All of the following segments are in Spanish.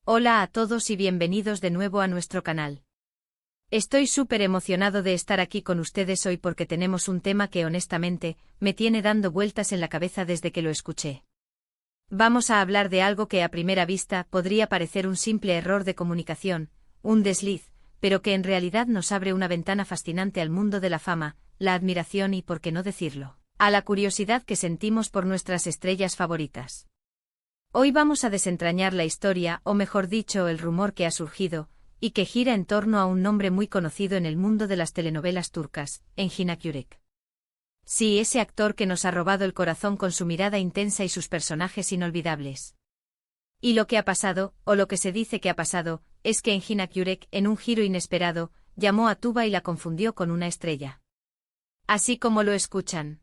Hola a todos y bienvenidos de nuevo a nuestro canal. Estoy súper emocionado de estar aquí con ustedes hoy porque tenemos un tema que honestamente me tiene dando vueltas en la cabeza desde que lo escuché. Vamos a hablar de algo que a primera vista podría parecer un simple error de comunicación, un desliz, pero que en realidad nos abre una ventana fascinante al mundo de la fama, la admiración y, por qué no decirlo, a la curiosidad que sentimos por nuestras estrellas favoritas. Hoy vamos a desentrañar la historia, o mejor dicho, el rumor que ha surgido, y que gira en torno a un nombre muy conocido en el mundo de las telenovelas turcas, Engin Akyurek. Sí, ese actor que nos ha robado el corazón con su mirada intensa y sus personajes inolvidables. Y lo que ha pasado, o lo que se dice que ha pasado, es que Engin Akyurek, en un giro inesperado, llamó a Tuba y la confundió con una estrella. Así como lo escuchan.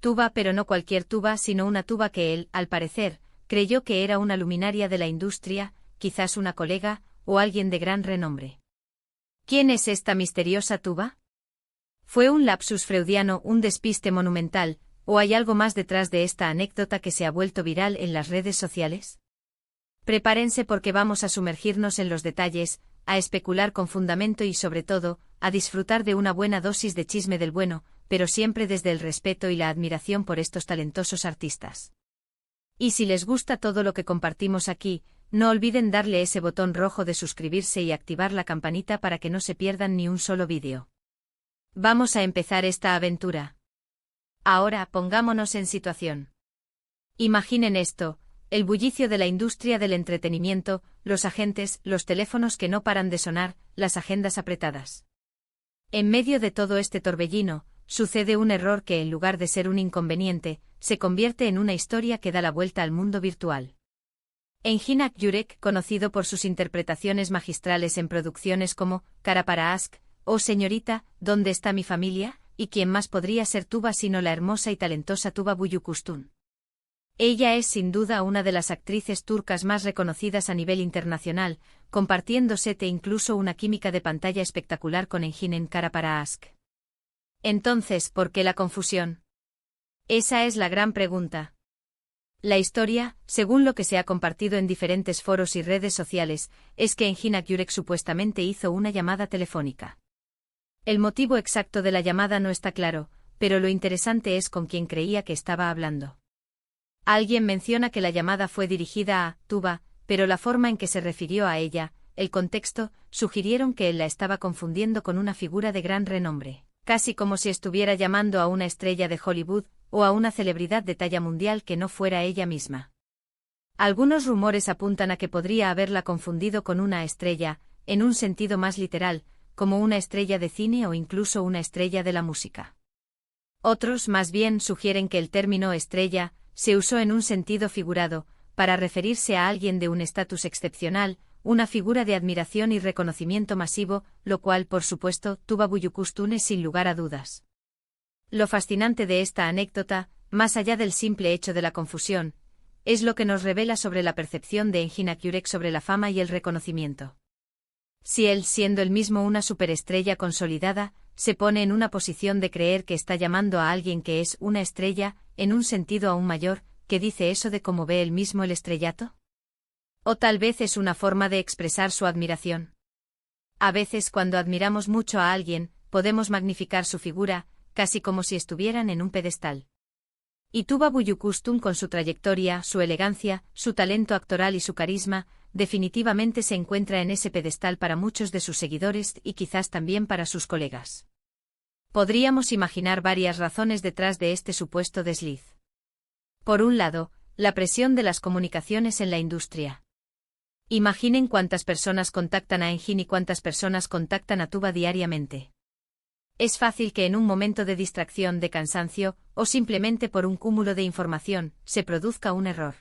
Tuba, pero no cualquier Tuba, sino una Tuba que él, al parecer, creyó que era una luminaria de la industria, quizás una colega, o alguien de gran renombre. ¿Quién es esta misteriosa Tuba? ¿Fue un lapsus freudiano, un despiste monumental, o hay algo más detrás de esta anécdota que se ha vuelto viral en las redes sociales? Prepárense porque vamos a sumergirnos en los detalles, a especular con fundamento y sobre todo, a disfrutar de una buena dosis de chisme del bueno, pero siempre desde el respeto y la admiración por estos talentosos artistas. Y si les gusta todo lo que compartimos aquí, no olviden darle ese botón rojo de suscribirse y activar la campanita para que no se pierdan ni un solo vídeo. Vamos a empezar esta aventura. Ahora pongámonos en situación. Imaginen esto, el bullicio de la industria del entretenimiento, los agentes, los teléfonos que no paran de sonar, las agendas apretadas. En medio de todo este torbellino, sucede un error que en lugar de ser un inconveniente, se convierte en una historia que da la vuelta al mundo virtual. Engin Akyurek, conocido por sus interpretaciones magistrales en producciones como Kara para Aşk o Señorita, ¿dónde está mi familia? Y quién más podría ser Tuba sino la hermosa y talentosa Tuba Büyüküstün. Ella es sin duda una de las actrices turcas más reconocidas a nivel internacional, compartiendo set e incluso una química de pantalla espectacular con Engin en Kara para Aşk. Entonces, ¿por qué la confusión? Esa es la gran pregunta. La historia, según lo que se ha compartido en diferentes foros y redes sociales, es que Engin Akyurek supuestamente hizo una llamada telefónica. El motivo exacto de la llamada no está claro, pero lo interesante es con quién creía que estaba hablando. Alguien menciona que la llamada fue dirigida a Tuba, pero la forma en que se refirió a ella, el contexto, sugirieron que él la estaba confundiendo con una figura de gran renombre, casi como si estuviera llamando a una estrella de Hollywood, o a una celebridad de talla mundial que no fuera ella misma. Algunos rumores apuntan a que podría haberla confundido con una estrella, en un sentido más literal, como una estrella de cine o incluso una estrella de la música. Otros más bien sugieren que el término estrella se usó en un sentido figurado, para referirse a alguien de un estatus excepcional, una figura de admiración y reconocimiento masivo, lo cual, por supuesto, Tuba Büyüküstün es sin lugar a dudas. Lo fascinante de esta anécdota, más allá del simple hecho de la confusión, es lo que nos revela sobre la percepción de Engin Akyurek sobre la fama y el reconocimiento. Si él, siendo él mismo una superestrella consolidada, se pone en una posición de creer que está llamando a alguien que es una estrella, en un sentido aún mayor, ¿qué dice eso de cómo ve él mismo el estrellato? O tal vez es una forma de expresar su admiración. A veces cuando admiramos mucho a alguien, podemos magnificar su figura, casi como si estuvieran en un pedestal. Y Tuba Büyüküstün, con su trayectoria, su elegancia, su talento actoral y su carisma, definitivamente se encuentra en ese pedestal para muchos de sus seguidores y quizás también para sus colegas. Podríamos imaginar varias razones detrás de este supuesto desliz. Por un lado, la presión de las comunicaciones en la industria. Imaginen cuántas personas contactan a Engin y cuántas personas contactan a Tuba diariamente. Es fácil que en un momento de distracción, de cansancio, o simplemente por un cúmulo de información, se produzca un error.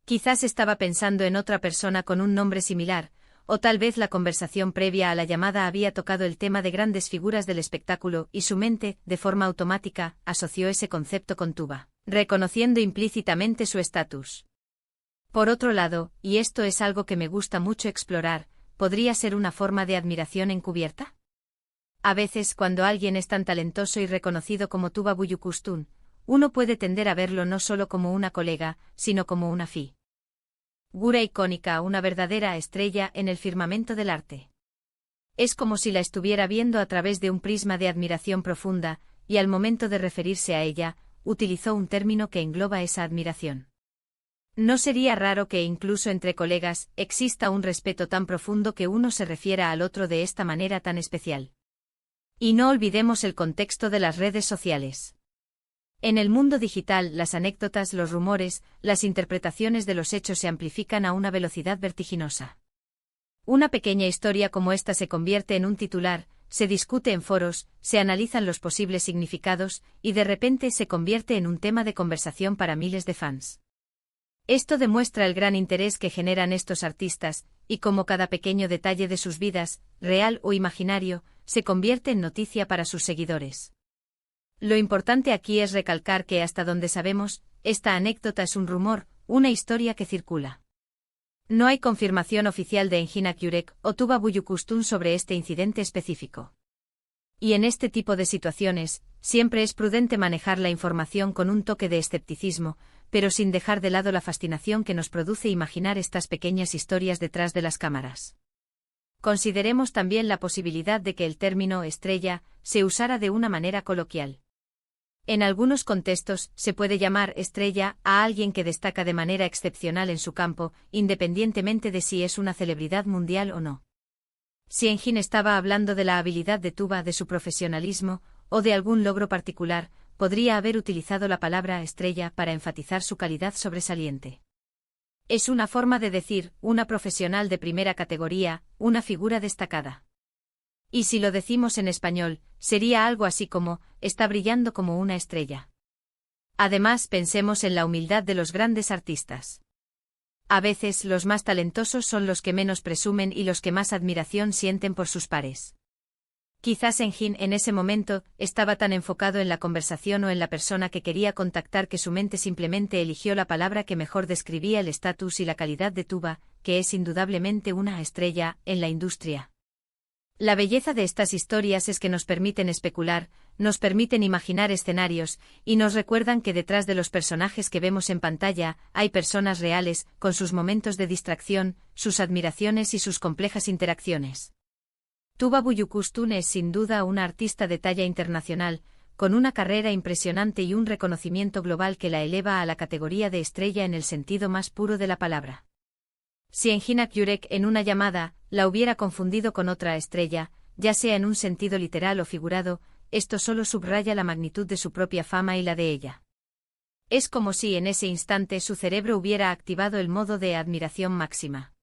Quizás estaba pensando en otra persona con un nombre similar, o tal vez la conversación previa a la llamada había tocado el tema de grandes figuras del espectáculo y su mente, de forma automática, asoció ese concepto con Tuba, reconociendo implícitamente su estatus. Por otro lado, y esto es algo que me gusta mucho explorar, ¿podría ser una forma de admiración encubierta? A veces cuando alguien es tan talentoso y reconocido como Tuba Büyüküstün, uno puede tender a verlo no solo como una colega, sino como una fi. figura icónica, una verdadera estrella en el firmamento del arte. Es como si la estuviera viendo a través de un prisma de admiración profunda, y al momento de referirse a ella, utilizó un término que engloba esa admiración. No sería raro que incluso entre colegas exista un respeto tan profundo que uno se refiera al otro de esta manera tan especial. Y no olvidemos el contexto de las redes sociales. En el mundo digital, las anécdotas, los rumores, las interpretaciones de los hechos se amplifican a una velocidad vertiginosa. Una pequeña historia como esta se convierte en un titular, se discute en foros, se analizan los posibles significados, y de repente se convierte en un tema de conversación para miles de fans. Esto demuestra el gran interés que generan estos artistas, y cómo cada pequeño detalle de sus vidas, real o imaginario, se convierte en noticia para sus seguidores. Lo importante aquí es recalcar que hasta donde sabemos, esta anécdota es un rumor, una historia que circula. No hay confirmación oficial de Engin Akyurek o Tuba Büyüküstün sobre este incidente específico. Y en este tipo de situaciones, siempre es prudente manejar la información con un toque de escepticismo, pero sin dejar de lado la fascinación que nos produce imaginar estas pequeñas historias detrás de las cámaras. Consideremos también la posibilidad de que el término estrella se usara de una manera coloquial. En algunos contextos, se puede llamar estrella a alguien que destaca de manera excepcional en su campo, independientemente de si es una celebridad mundial o no. Si Engin estaba hablando de la habilidad de Tuba, de su profesionalismo, o de algún logro particular, podría haber utilizado la palabra estrella para enfatizar su calidad sobresaliente. Es una forma de decir, una profesional de primera categoría, una figura destacada. Y si lo decimos en español, sería algo así como, está brillando como una estrella. Además, pensemos en la humildad de los grandes artistas. A veces los más talentosos son los que menos presumen y los que más admiración sienten por sus pares. Quizás Engin en ese momento estaba tan enfocado en la conversación o en la persona que quería contactar que su mente simplemente eligió la palabra que mejor describía el estatus y la calidad de Tuba, que es indudablemente una estrella en la industria. La belleza de estas historias es que nos permiten especular, nos permiten imaginar escenarios, y nos recuerdan que detrás de los personajes que vemos en pantalla, hay personas reales, con sus momentos de distracción, sus admiraciones y sus complejas interacciones. Tuba Büyüküstün es sin duda una artista de talla internacional, con una carrera impresionante y un reconocimiento global que la eleva a la categoría de estrella en el sentido más puro de la palabra. Si Engin Akyurek en una llamada la hubiera confundido con otra estrella, ya sea en un sentido literal o figurado, esto solo subraya la magnitud de su propia fama y la de ella. Es como si en ese instante su cerebro hubiera activado el modo de admiración máxima.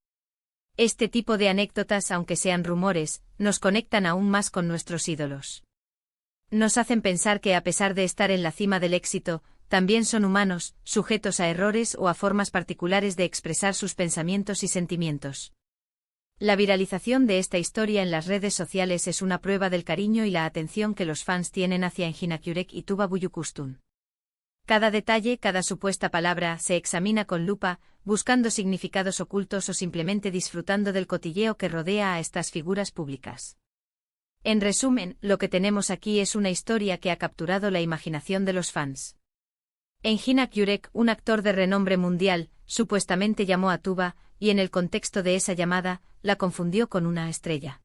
Este tipo de anécdotas, aunque sean rumores, nos conectan aún más con nuestros ídolos. Nos hacen pensar que a pesar de estar en la cima del éxito, también son humanos, sujetos a errores o a formas particulares de expresar sus pensamientos y sentimientos. La viralización de esta historia en las redes sociales es una prueba del cariño y la atención que los fans tienen hacia Engin Akyurek y Tuba Büyüküstün. Cada detalle, cada supuesta palabra, se examina con lupa, buscando significados ocultos o simplemente disfrutando del cotilleo que rodea a estas figuras públicas. En resumen, lo que tenemos aquí es una historia que ha capturado la imaginación de los fans. Engin Akyurek, un actor de renombre mundial, supuestamente llamó a Tuba, y en el contexto de esa llamada, la confundió con una estrella.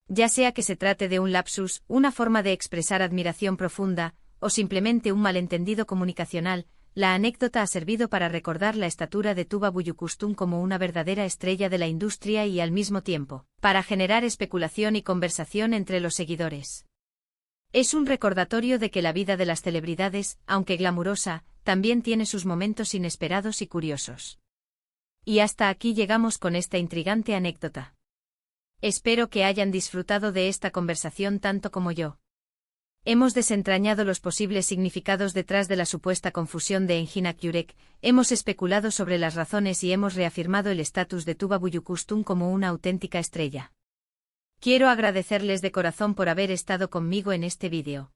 Ya sea que se trate de un lapsus, una forma de expresar admiración profunda, o simplemente un malentendido comunicacional, la anécdota ha servido para recordar la estatura de Tuba Büyüküstün como una verdadera estrella de la industria y al mismo tiempo, para generar especulación y conversación entre los seguidores. Es un recordatorio de que la vida de las celebridades, aunque glamurosa, también tiene sus momentos inesperados y curiosos. Y hasta aquí llegamos con esta intrigante anécdota. Espero que hayan disfrutado de esta conversación tanto como yo. Hemos desentrañado los posibles significados detrás de la supuesta confusión de Engin Akyurek, hemos especulado sobre las razones y hemos reafirmado el estatus de Tuba Büyüküstün como una auténtica estrella. Quiero agradecerles de corazón por haber estado conmigo en este vídeo.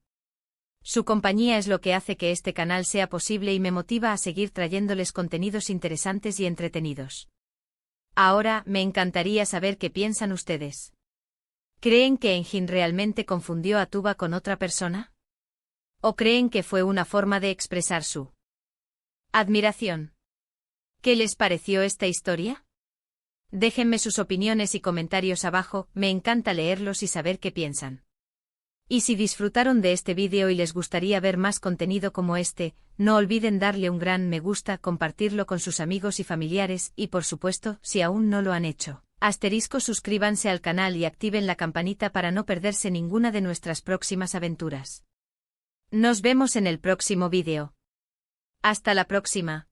Su compañía es lo que hace que este canal sea posible y me motiva a seguir trayéndoles contenidos interesantes y entretenidos. Ahora, me encantaría saber qué piensan ustedes. ¿Creen que Engin realmente confundió a Tuba con otra persona? ¿O creen que fue una forma de expresar su admiración? ¿Qué les pareció esta historia? Déjenme sus opiniones y comentarios abajo, me encanta leerlos y saber qué piensan. Y si disfrutaron de este vídeo y les gustaría ver más contenido como este, no olviden darle un gran me gusta, compartirlo con sus amigos y familiares y por supuesto, si aún no lo han hecho, suscríbanse al canal y activen la campanita para no perderse ninguna de nuestras próximas aventuras. Nos vemos en el próximo vídeo. Hasta la próxima.